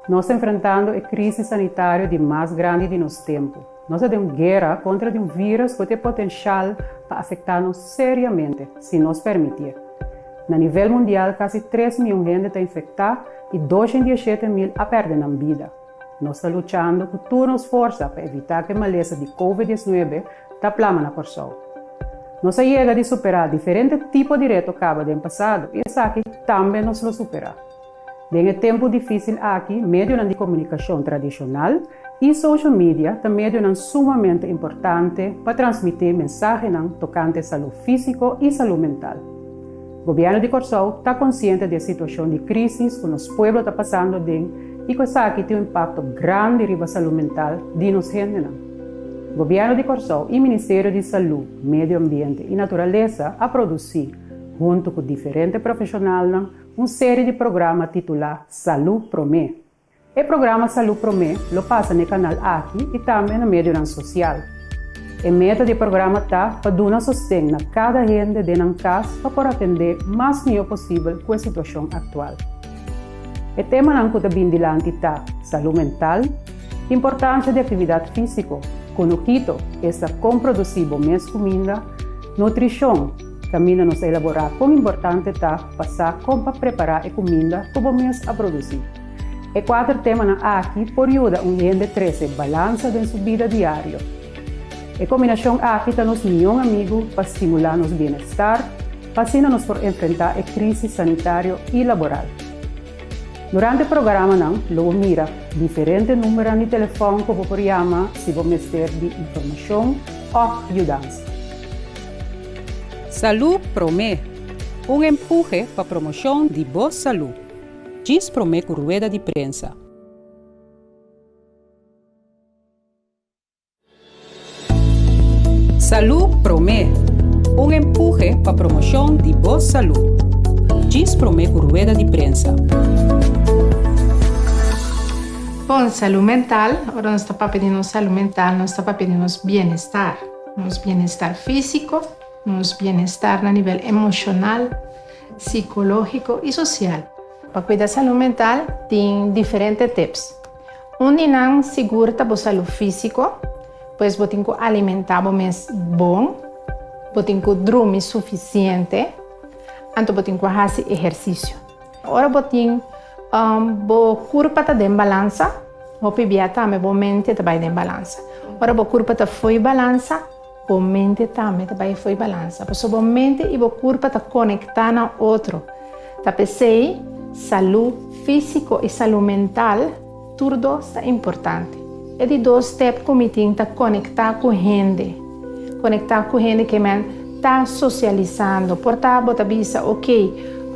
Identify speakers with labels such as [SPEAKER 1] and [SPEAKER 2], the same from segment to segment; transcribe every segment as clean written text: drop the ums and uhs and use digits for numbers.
[SPEAKER 1] Nós enfrentando a crise sanitária de mais grande de nosso tempo. Nós temos guerra contra um vírus que tem potencial para afetar-nos seriamente, se nos permitir. Na nível mundial, quase 3 milhões de gente está infectada e 217 mil a perder a vida. Nós estamos lutando com todas as forças para evitar que a maleza de Covid-19 está plama na Corsol. Nós chega de superar diferentes tipos de retos que acaba do passado e essa aqui também nos lo superar. Em tempo difícil aqui, meio de comunicação tradicional e social media também é sumamente importante para transmitir mensagens tocantes saúde física e saúde mental. O governo de Corsol está consciente da situação de crise que o nosso povo está passando e que isso aqui tem impacto grande sobre a saúde mental de nossa gente. O governo de Corsol e o Ministério de Saúde, Meio Ambiente e Natureza a produzir, junto com diferentes profissionais, uma série de programas titulados Saúde Promê. O programa Saúde Promê lo passa no canal aqui e também na mídia social. A meta do programa está para dar sustento a cada gente dentro da casa para atender o mais melhor possível com a situação atual. O tema que também dilante está saúde mental, importância da atividade física, com o quito, essa com produzir mais comida, nutrição, caminho nos elaborar como importante está passar como para preparar a comida que vamos a produzir. E 4 temas aqui por ajuda um gente a trazer balança em sua vida diária. A combinação aqui está nos melhores amigos para estimular nosso bem-estar, para assim nos por enfrentar a crise sanitária e laboral. Durante o programa, logo mira diferentes números de telefone que você chamar se você ter de informação ou ajudança.
[SPEAKER 2] Saúde Promê, um empurre para a promoção de boa saúde. Diz Promê com rueda de prensa. Saúde Promê, um empurre para a promoção de boa saúde. Diz Promê com rueda de prensa.
[SPEAKER 3] Bom, saúde mental, agora nós estamos pedindo saúde mental, nós estamos pedindo nosso bem-estar físico, nosso bem-estar a nível emocional, psicológico e social. Para cuidar da saúde mental, tem diferentes tips. Não segura a saúde física, pois você tem que alimentar mais bom, você tem que dormir suficiente, então você tem que fazer exercício. Agora você tem o corpo está em balança, o PBA também, a mente está em balança. Agora o corpo está fora de balança, a mente também está fora de balança. Porque a mente e o corpo estão conectados a outro. Tá pensei, saúde física e saúde mental, tudo é importante. É de 2 steps que me tem que conectar com gente. Conectar com gente que está socializando. Portanto, você pensa, ok,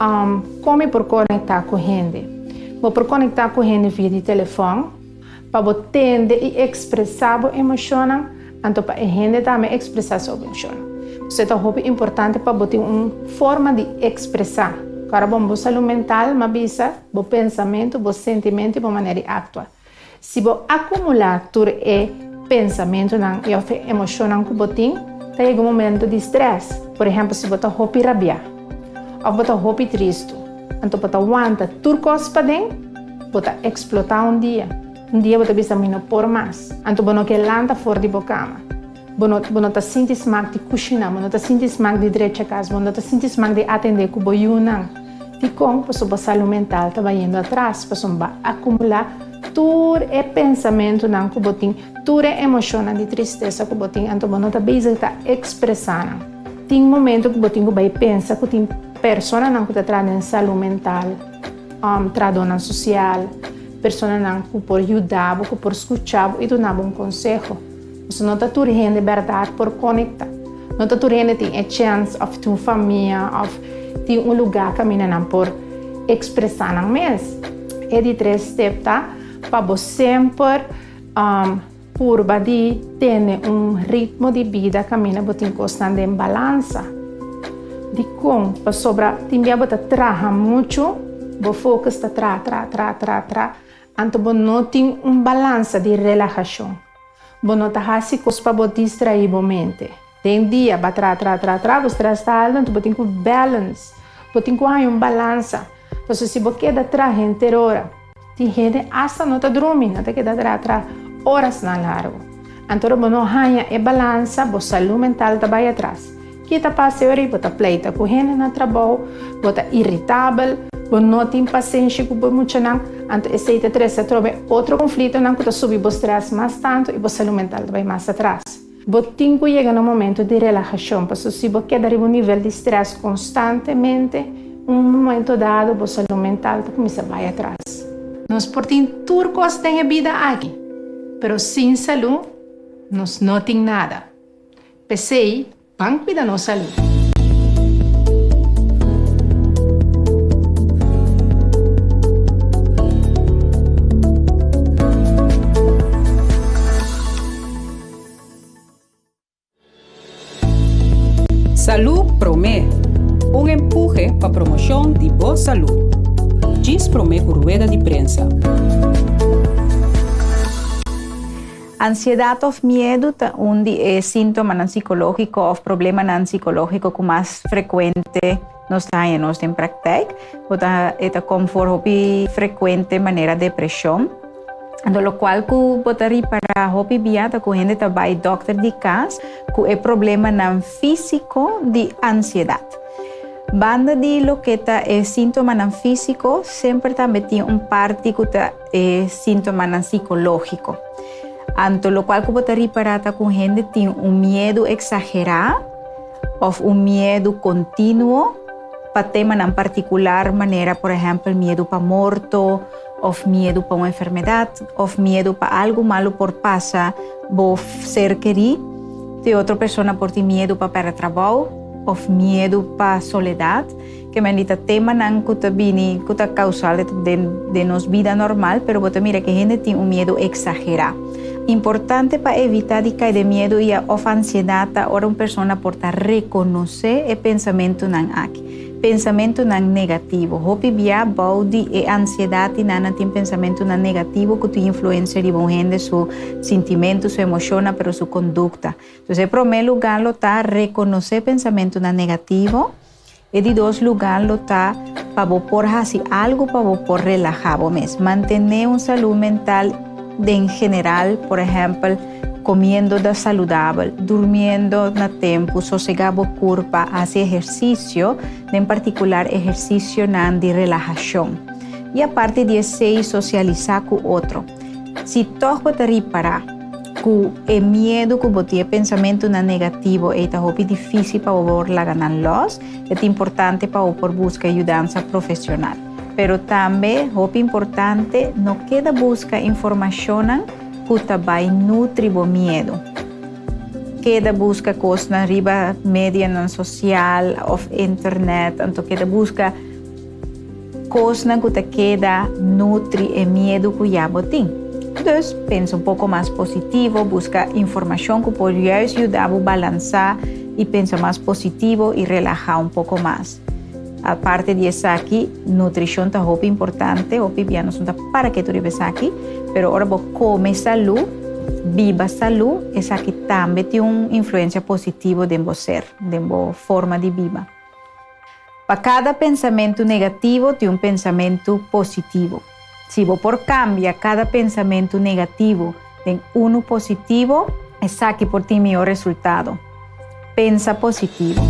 [SPEAKER 3] como por conectar com gente? Vou por conectar com gente via telefone, para você entender e expressar a emoção, então para a gente também expressar sua emoção. Isso é muito importante para você ter uma forma de expressar. Para a saúde mental, mas o pensamento, o sentimento e a maneira de actuar. Se você acumular todo o pensamento e a emoção que você tem, tem um momento de estresse. Por exemplo, se você está rabiar, ou você está triste, então você aguenta tudo coisas para dentro, você explotar um dia. Um dia você precisa não por mais. Então você não quer lançar fora de cama. Você não está sentindo smag de cozinhar, você não está sentindo smag de direito a casa, você não está sentindo smag de atender com o boiunang. E como a sua saúde mental está indo atrás, para você acumular todo o pensamento que você tem, toda a emoção de tristeza que você tem, então você não está expressando. Tem momento que você pensa que tem pessoas que estão trazendo saúde mental, tradona social, pessoas que podem ajudar, que podem escutar e dar um conselho. Você não está tudo de verdade por conectar. Não está tudo tem a chance de ter uma família, de um lugar que caminhar por expressar mesmo. É de 3 steps, tá? Para você sempre por ter um ritmo de vida que caminha você constante em balança. De como para sobra também você trabalha muito, você foca está tra. Então você não tem balança de relaxação. Você não está fazendo coisas para você distrair a mente. Tem dia para tra, você está alto, então você tem que balance. Você tem que ter balança. Então se você quer trabalhar inteira hora, Tem gente hasta não está dormindo, até que dá atrás horas na largo. Então, você não ganha a balança, a saúde mental está bem atrás. Que está passando, você pleita com gente no trabalho, você está irritável, você não tem paciência com muito não. Então, esse você troca outro conflito, não que subir o estresse mais tanto e a saúde mental está bem mais atrás. Você tem que chegar no momento de relaxação, porque se você quer dar um nível de estresse constantemente, um momento dado, a saúde mental começa a ir atrás. Nós podemos ter coisas na vida aqui, mas sem saúde, nós não temos nada. Pensei, vamos cuidar da nossa saúde.
[SPEAKER 2] Salud Promé, um empurre para a promoção de boa saúde. Diz Promé por rueda de prensa.
[SPEAKER 4] Ansiedade ou medo é síntoma psicológico ou problema psicológico que mais frequente nós temos em prática. É conforme frequente maneira de depressão. Do qual que botaria para hobby biata com gente também doctor de casa que é problema físico de ansiedade. Banda de lo que é síntoma físico sempre também tem parte que é síntoma psicológico. Anto lo qual que botaria para com gente tem medo exagerado ou medo contínuo para tema em particular maneira, por exemplo, medo para morto, ou medo para uma enfermidade, ou medo para algo malo por passar, por ser querido, de outra pessoa por ter medo para perder trabalho, ou medo para soledade, que é tema que está causal de nossa vida normal, mas você mira que a gente tem medo exagerado. Importante para evitar de cair de medo e a ansiedade, ora uma pessoa pode reconhecer o pensamento aqui. Pensamento negativo. Hopi bia baudi e ansiedade nana tem pensamento negativo que te influencia de bom gente su sentimento, su emoção, pero su conduta. Então, em primeiro lugar, lo tá reconhecer pensamento negativo e de dois lugar lo tá para por fazer algo para por relajar mesmo. Mantener uma saúde mental em geral, por exemplo, comiendo saudável, durmiendo na tempo, sossegando o corpo, fazer exercício, em particular exercício de relaxação. E a parte de socializar com o outro. Se tu pode reparar que o medo que você tem pensamento negativo é difícil para você ganhar-los, é importante para você buscar ajuda profissional. Pero também é importante não queda buscar informação que também nutre o medo. Queda busca coisas na riba média social ou internet, então queda busca coisas que queda nutre o medo que já tem. Então, pensa pouco mais positivo, busca informação que pode ajudar a balançar e pensa mais positivo e relaxar pouco mais. A parte disso aqui, nutrição é muito importante, o piano não para que tu vives aqui, mas agora você come saúde, viva saúde, isso aqui também tem uma influência positiva em você, em forma de vida. Para cada pensamento negativo, tem um pensamento positivo. Se você por cambiar cada pensamento negativo em um positivo, isso aqui por ti melhor resultado. Pensa positivo.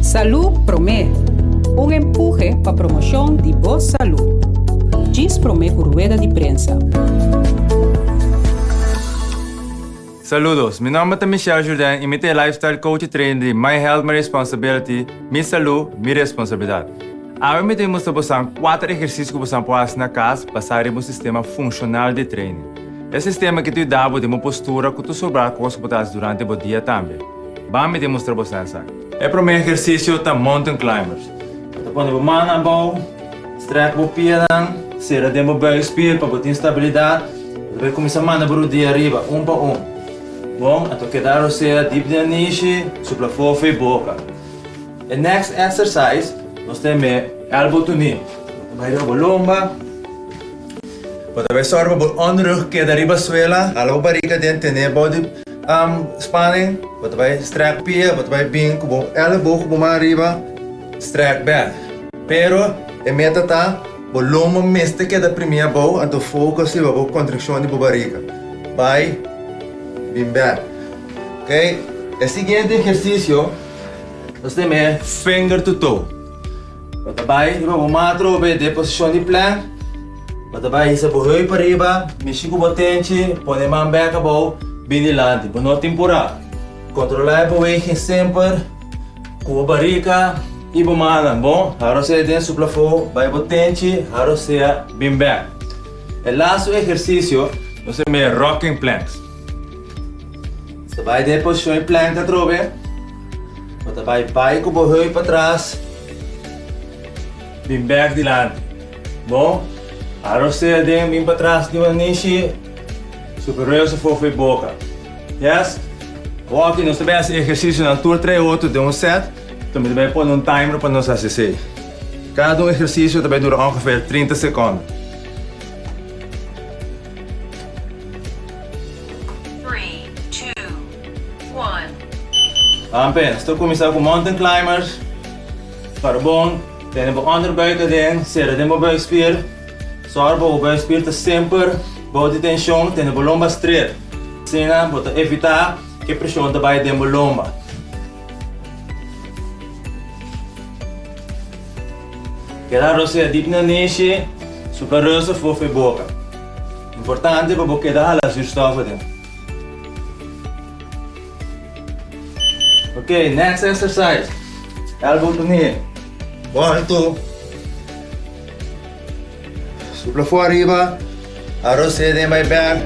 [SPEAKER 2] Salud Promé, um empurre para a promoção de boa saúde. Diz Promé por rueda de prensa.
[SPEAKER 5] Saludos, meu nome é Michel Jourdain e eu sou lifestyle coach e trainer de My Health, My Responsibility, minha saúde, minha responsabilidade. Agora eu mostrar para vocês 4 exercícios que você pode fazer na casa para sair um sistema funcional de treino. Esse sistema que te dá uma postura que tu sobrar coisas que você durante o dia também. Vamos mostrar para vocês. O primeiro exercício é Mountain Climbers. Você põe a mão na bola, estreca o pé, serra o bem espelho para ter estabilidade. Você vai começar a mandar para o dia arriba, um para um. Bom, então quedar você deep the niche, supra fofa e boca. O next exercise, nós temos elbow to knee. Vai dar a lomba, Bota vai sorba por onderrug que arriba suela, algo barriga dentro tener body spanning, bota vai strek pia, bota vai bem com elleboog por mais arriba, strek back. Pero a meta tá o lombo meste que da primeira boa, então foco se a contração de barriga. Vai bem back. Ok? O seguinte exercício, nós temos finger to toe. Bota vai, o matro de posição de plank. Bota vai, isso é para arriba, mexe com o potente, põe a mão back above, bem dilante, por não temporar. Controlar a beweging sempre, com a barriga e a mão, bom? Agora você dentro do plafond, vai potente, agora você bem back. O last exercício, nós temos rocking planks. Você vai de posição em plank, trobe. Bota vai com o barriga para trás, bem back dilante, bom? Agora você vem para trás de uma niche, superior se for boca. Yes? Aqui nós também esse exercício na tour 3 8 de um set. Também vai pôr um timer para nós assistir. Cada exercício também dura ongeveer 30 segundos.
[SPEAKER 6] 3, 2, 1.
[SPEAKER 5] Ampén, estou começando com mountain climbers. Para bom, tem uma onderbuik dentro, será de uma buikspier. Sorba o buikspier está sempre body tensão, tem a lomba straight. Assim, para evitar que a pressão vai dentro da lomba. Quedar você deep na niche, superior se for a boca. Importante para você quedar a zuurstof dentro. Ok, next exercise. Elbow to knee. 1, 2. Supla for arriba. Agora você tem my back.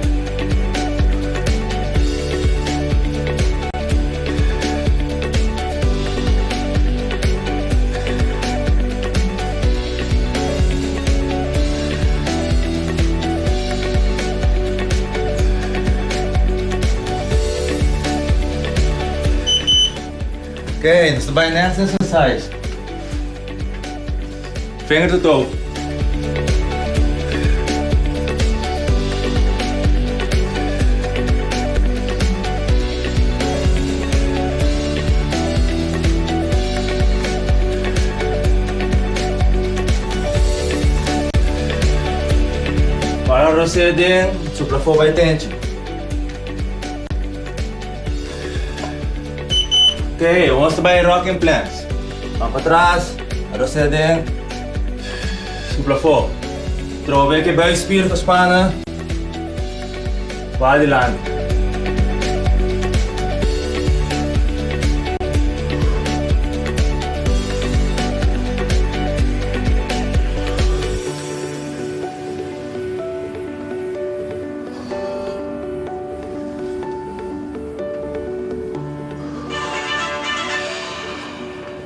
[SPEAKER 5] Okay, this is my next exercise. Finger to toe. Para você dentro, supra for by tension. Ok, vamos trabalhar rocking planks. Vamos para trás, retroceder, supla for. Trove que vai expira com a espana. Vai adiante.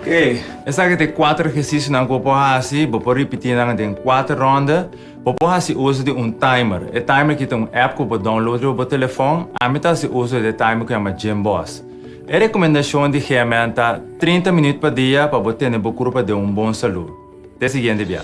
[SPEAKER 5] Ok, essa aqui tem 4 exercícios na que assim, vou repetir em 4 rondas. Vou assim uso de timer. O timer que tem app que vou download no telefone. A metade se usa de timer que é uma Gymboss. A recomendação de ferramenta 30 minutos por dia para você ter um grupo de bom saúde. Até o seguinte vídeo.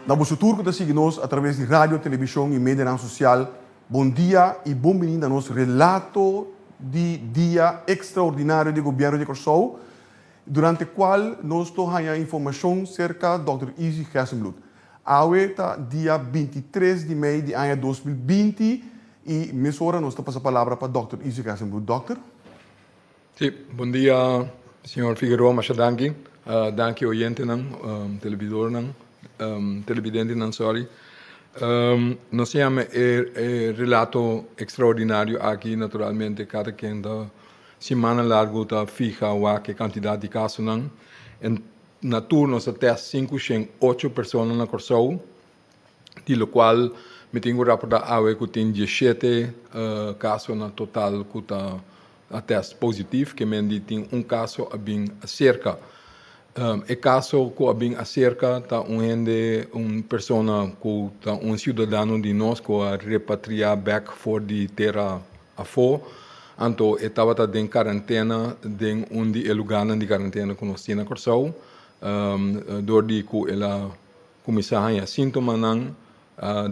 [SPEAKER 7] Na vosso turco da seguir-nos através de rádio, televisão e mídia social. Bom dia e bem-vindo a nosso relato de dia extraordinário do governo de Curaçao, durante o qual nós temos informação cerca do Dr. Easy Hasenblut. Hoje é dia 23 de maio de ano 2020 e nessa hora nós passamos a palavra para o Dr. Easy Hasenblut. Doctor?
[SPEAKER 8] Sim, bom dia Senhor Figueroa, mas danke. Danke oyente nan, televidor nan, televidente nan, sorry. Nos llama el relato extraordinario aquí, naturalmente, cada quien da semana largo da fija o a que cantidad de casos nan. En turnos até 508 personas na Corsou, de lo qual me tenho reportado a que tem 17 casos na total que tá até positivo, que me tem caso a bem acerca. O caso que a bem acerca tá pessoa que tá cidadão de nós que a repatriar back for de terra a fora. Então, estava em quarentena, em de lugar de quarentena que nós temos na Corsou. Doordat ela começar a sintomas não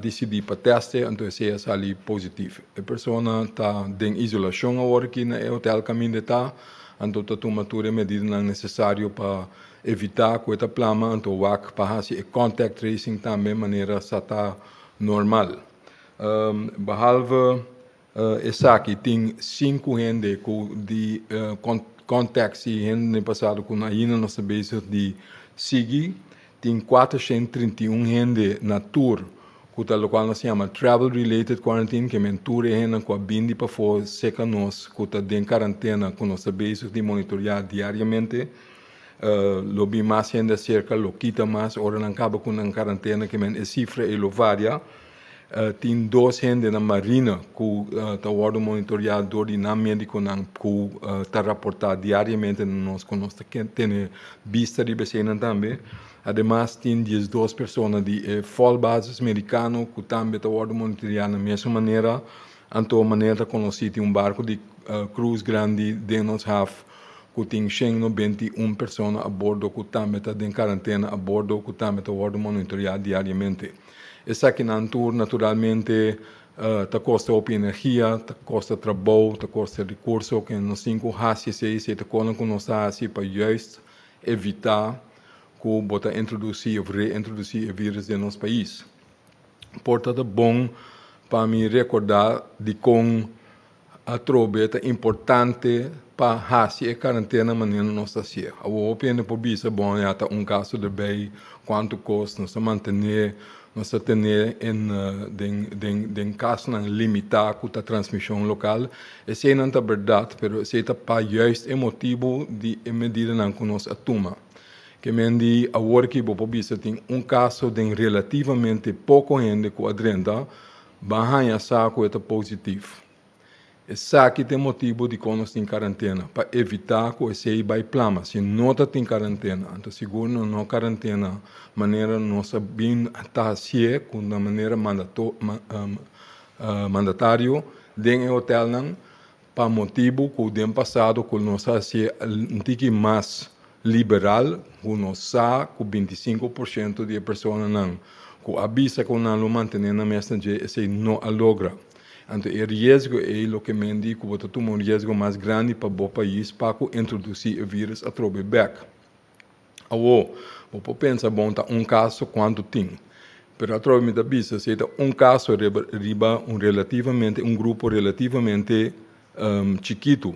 [SPEAKER 8] decidi para teste, então se sali positivo. A pessoa está em isolação agora aqui no hotel caminho de tá, então está tomando todas as medidas necessárias para evitar que esta plama, então o para fazer contact tracing também de maneira está normal. Behalve essa aqui tem 5 gente de contactos no passado com ainda não sabemos de seguir, tem 431 gente na tour, que o qual nós chama travel related quarantine, que é tour é gente que vem para fora, seca nós, que está em quarentena, que nós sabemos de monitorear diariamente, lo vi mais gente cerca, lo quita mais, ora não acaba com uma quarentena, que é cifra e lo varia. Tem 2 gente na marina que está sendo monitorado de na médico que está reportado diariamente nós temos vista de vecina também. Además, tem 12 pessoas de full bases americano que também está sendo monitorado da mesma maneira. Então, maneira conhecida um barco de cruz grande de nós que tem 191 pessoas a bordo que também está em quarentena a bordo que também está sendo monitorado diariamente. Essa aqui na tour, naturalmente, está custa energia, está custa trabalho, está custa recurso, que nós temos que fazer está com nós para justo evitar que bota introduzir ou reintroduzir o vírus no nosso país. Portanto, é bom para me recordar de como a trobe é importante para fazer a quarentena maneira nós fazer. A opinião por isso é bom, já está caso de bem, quanto custa, nós manter nós temos em caso limitar a transmissão local. Essa não é verdade, mas esse é para justo o motivo de medida que nós tomamos. Que mendi agora que você tem caso de relativamente pouco gente que adrenda, vai a saco é positivo. Esse aqui tem motivo de que nós em quarentena, para evitar que esse vai plama. Se não está em quarentena, então seguro não quarentena, maneira nós bem está assim, com uma maneira mandatário, dentro do hotel não, para motivo que o ano passado que nós assim um tique mais liberal, que nós sabe que 25% de pessoas não, que avisa que não mantém na mesa de esse não logra. Então, o risco é o que me indica que toma um risco mais grande para o país para introduzir o vírus a trobe back. Agora, você pensa, bom, tá caso quanto tem. Mas a trobe da bisa, se caso riba um grupo relativamente chiquito.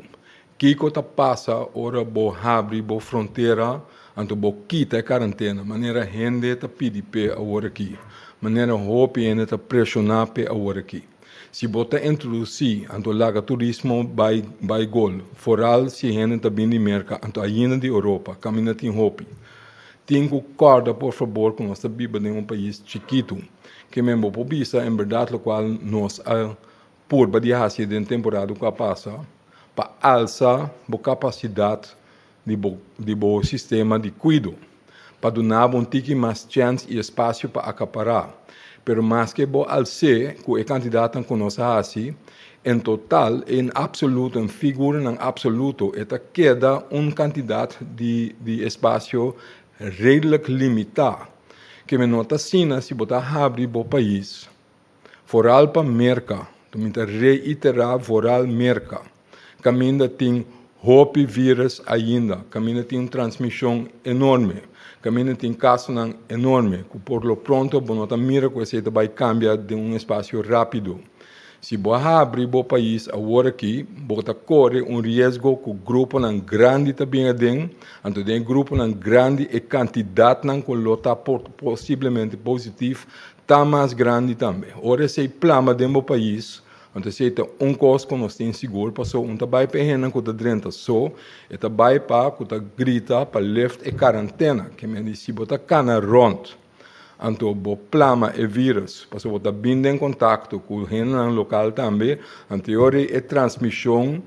[SPEAKER 8] Que passa, ora, bo abre, bo fronteira, então bo quita a quarentena, maneira gente tá pedir pé agora aqui, maneira roupa gente tá pressionar pé agora aqui. Se você introduzir, então laga turismo by gol. Foral se gente está vindo de merca, então ainda de Europa, caminha tem roupa. Tem que corda, por favor, que nós vivemos em país chiquito, que mesmo por vista, em verdade, o qual nós por badiar-se de temporada que passa, para alçar a capacidade de bom sistema de cuidado, para dar um tique mais chance e espaço para acaparar. Pero mais que bo al ser, que é candidato que nós assim, em total, em absoluto, em figura em absoluto, queda candidato de espaço redelijk limitado, que me nota assim, se botar abrir o país, foral para merca, também reiterar foral merca, caminha tem hope vírus ainda, caminha tem transmissão enorme. Caminho tem caso enorme, que por lo pronto, nota mira que você vai cambiar de espaço rápido. Se você abrir o país agora aqui, você corre risco que o grupo não grande também tem, então tem grupo não grande e quantidade não que está possivelmente positivo, está mais grande também. Ora, se plama dentro do país, então se tem coisa que nós temos seguro, passou trabalho para a que está dentro só, e trabalho para que está grita para left e quarentena, que me diz se você cana rond. Então, o plama e vírus, porque você binda em contato com o gente local também, anterior a transmissão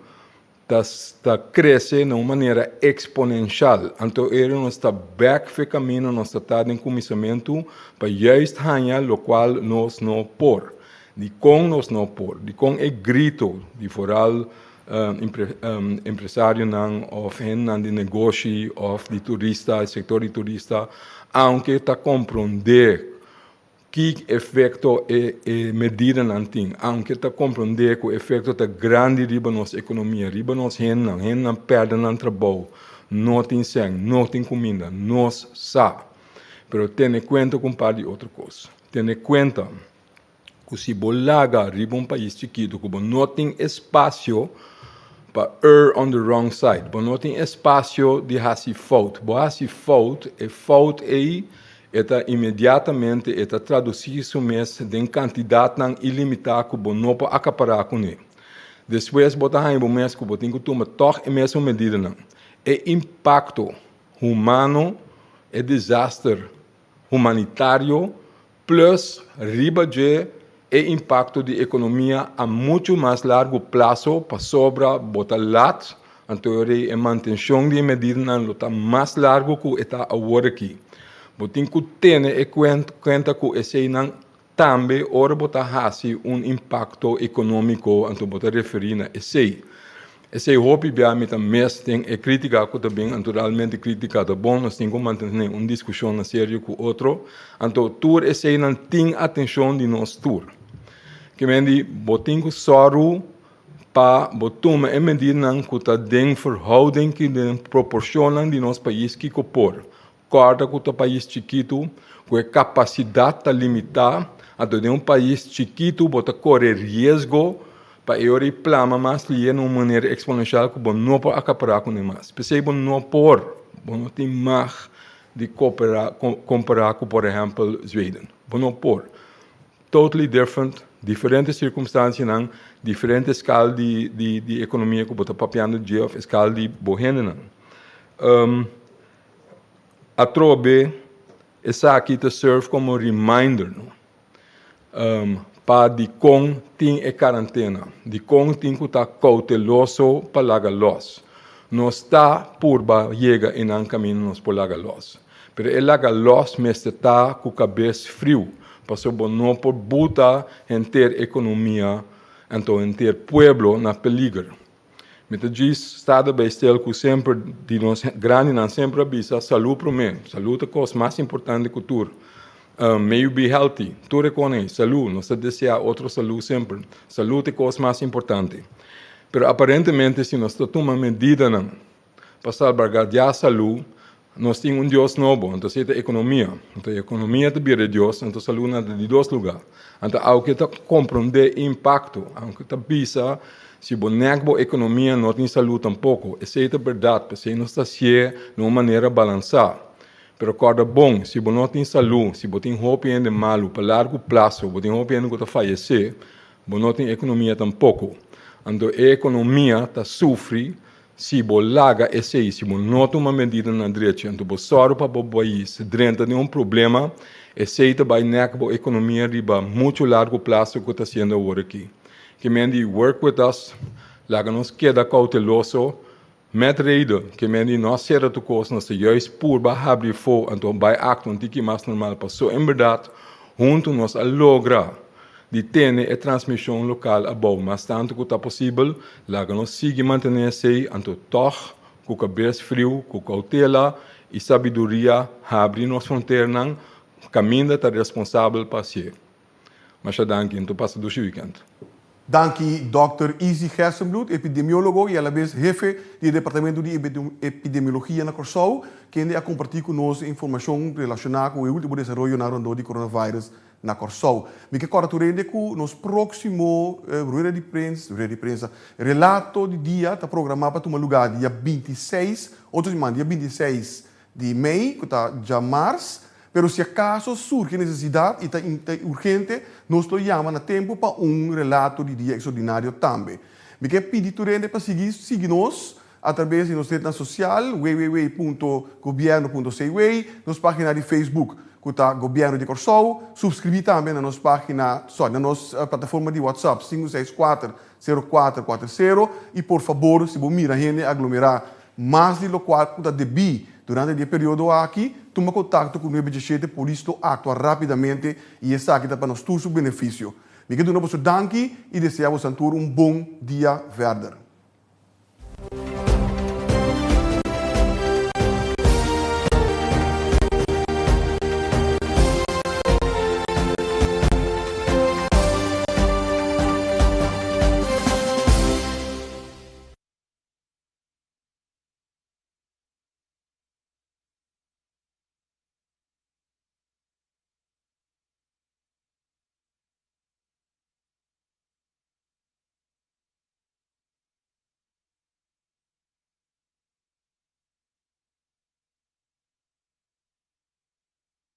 [SPEAKER 8] está crescendo de uma maneira exponencial. Então, ele não está back no caminho, não está em começamento para justo ganhar o qual nós não por. De com nós não por, de com é grito, de foral empresário não, ou gente de negócio, ou de turista, setor de turista, aunque está compreender que efeito é medida não tem, aunque está compreender que o efeito está grande riba nossa economia, riba nossa gente não perde no trabalho, não tem sangue, não tem comida, nós sabe. Mas tenha conta com um par de outras coisas. Tenha conta que se bolaga riba país chiquito, que não tem espaço para err on the wrong side, mas não tem espaço de fazer fault. Se fault é imediatamente está traduzir isso mesmo em quantidade não ilimitada que você não pode acaparar com ele. Depois, você tem o mesmo que você tem que tomar a mesma medida. Não. É impacto humano, é desastre humanitário, plus riba de impacto de economia a muito mais largo prazo para sobra botar lat, então a manutenção de medida não está mais largo que está agora aqui. Você tem que ter conta que esse não também ora botar impacto econômico, então botar referir a esse. Esse hobby também tem crítica que também naturalmente crítica é bom, nós temos que manter uma discussão séria com o outro, então tour esse não tem atenção de nós tour. Que me diz, botem que sorro para botar a medida que está dentro verhouding que proporciona de nosso país que copor. Corda que o país chiquito, com a capacidade está limitada, então um país chiquito bota correr risco para ele plama mais de uma maneira exponencial que não pode acaparar com demais. Pensei que não pode, não tem mais de comparar com, por exemplo, Zweden. Não pode. Totally different, diferentes circunstâncias, diferentes escala de economia que você papiando de escala de bohena. A trobe, essa aqui te serve como reminder, para de com tem a quarentena, de com tem que estar cauteloso para lagar los. Não está por chega em um caminho nós por lagar los. Mas ele lagar los mesmo está com a cabeça frio, para não por botar em ter economia, então em ter pueblo na peligro. Me diz, estado bestel que sempre, de nós grande, não sempre avisa, saúde para mim. Saúde é a coisa mais importante que tudo. May you be healthy. Tu reconhece, saúde, não se deseja outra saúde sempre. Saúde é a coisa mais importante. Mas aparentemente, se nós tomamos medida para salvaguardar a saúde, nós temos Deus novo, então é a economia. Então a economia também é Deus, então a saúde é de dois lugares. Então, aunque está compreender o impacto, aunque está visa, se você a economia não tem saúde tampouco, essa é a verdade, porque não está de uma maneira balançada. Mas recorda bom, se você não tem saúde, se você tem roupa de malo para largo prazo, você tem roupa de que falecer, você não tem economia tampouco. Então a economia está sofre se você larga esse, se você não toma medida na direita, então você só para o país, dentro de um problema, esse vai negar a economia riba muito largo prazo que está sendo agora aqui. Que mendi work with us, laga nos queda cauteloso, metreido, que mendi nós será tu coisa, nós juist por abrir fogo, então vai acto um tiki mais normal, passou em verdade, junto nós a logra de ter a transmissão local a bom, mas tanto que está possível, laga nos siga manter se, então toch, com cabeça frio, com cautela e sabedoria, abrir nossa fronteira, caminho está responsável para ser. Mas danke, então passa do weekend.
[SPEAKER 7] Danke, Dr. Easy Gersenbloed, epidemiólogo e alabes jefe do Departamento de Epidemiologia na Corsou, que ainda a compartilhar conosco informação relacionada com o último desenvolvimento na ronda de coronavírus na Corsou. Me que corta rende com nos próximo rueda de prensa, relato de dia está programado para tomar lugar dia 26, outro semana, dia 26 de maio, que está já março, pero se acaso surge necessidade e está urgente, nós lo chamamos a tempo para relato de dia extraordinário também. Me que pedir rende para seguir-nos através de nossa rede social, www.governo.cw, nossa página de Facebook, que está Governo de Corsou, subscrever também na nossa página, na nossa plataforma de WhatsApp, 564-0440, e por favor, se você mira a gente aglomerar mais de lo qual que está debi durante o período aqui, toma contato com o 97, por isso atua rapidamente e está aqui para nós todos o benefício. Me quedo no vosso danke e desejamos a todos bom dia verder.